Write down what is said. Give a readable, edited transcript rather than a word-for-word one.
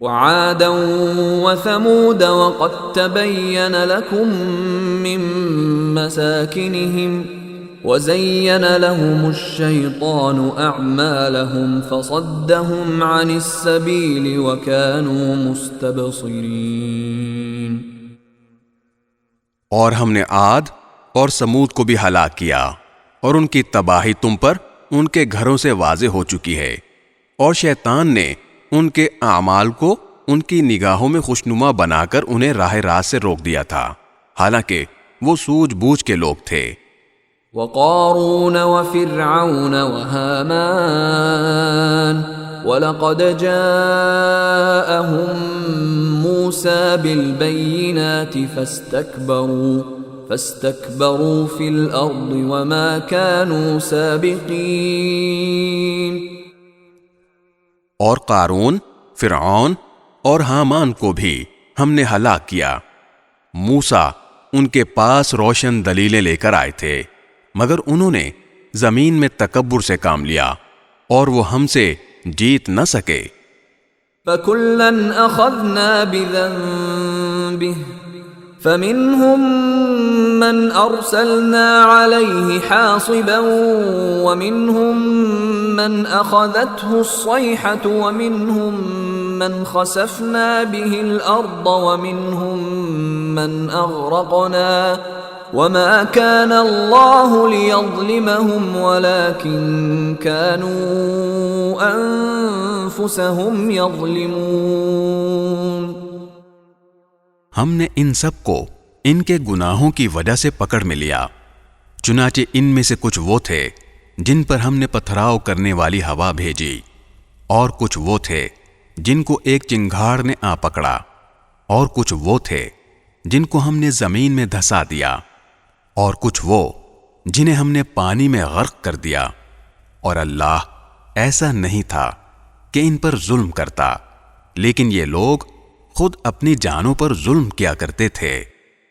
وعادا وثمود وقد تبين لكم من مساكنهم وزين لهم الشيطان أعمالهم فصدهم عن السبيل وكانوا مستبصرين۔ اور ہم نے عاد اور سمود کو بھی ہلاک کیا، اور ان کی تباہی تم پر ان کے گھروں سے واضح ہو چکی ہے، اور شیطان نے ان کے اعمال کو ان کی نگاہوں میں خوشنما بنا کر انہیں راہ راست سے روک دیا تھا، حالانکہ وہ سوجھ بوجھ کے لوگ تھے۔ وقارون وفرعون وهامان وَلَقَدْ جَاءَهُم مُوسَى بِالْبَيِّنَاتِ فَاسْتَكْبَرُوا فِي الْأَرْضِ وَمَا كَانُوا سَابِقِينَ۔ اور قارون، فرعون اور حامان کو بھی ہم نے ہلاک کیا۔ موسیٰ ان کے پاس روشن دلیلیں لے کر آئے تھے، مگر انہوں نے زمین میں تکبر سے کام لیا، اور وہ ہم سے جیت نہ سکے۔ فَكُلًّا أَخَذْنَا بِذَنبِهِ فَمِنْهُمْ مَنْ أَرْسَلْنَا عَلَيْهِ حَاصِبًا وَمِنْهُمْ مَنْ أَخَذَتْهُ الصَّيْحَةُ وَمِنْهُمْ مَنْ خَسَفْنَا بِهِ الْأَرْضَ وَمِنْهُمْ مَنْ أَغْرَقْنَا وَمَا كَانَ اللَّهُ لِيَظْلِمَهُمْ وَلَكِنْ كَانُوا أَنفُسَهُمْ يَظْلِمُونَ۔ ہم نے ان سب کو ان کے گناہوں کی وجہ سے پکڑ میں لیا، چنانچہ ان میں سے کچھ وہ تھے جن پر ہم نے پتھراؤ کرنے والی ہوا بھیجی، اور کچھ وہ تھے جن کو ایک چنگھاڑ نے آ پکڑا، اور کچھ وہ تھے جن کو ہم نے زمین میں دھسا دیا، اور کچھ وہ جنہیں ہم نے پانی میں غرق کر دیا، اور اللہ ایسا نہیں تھا کہ ان پر ظلم کرتا، لیکن یہ لوگ خود اپنی جانوں پر ظلم کیا کرتے تھے۔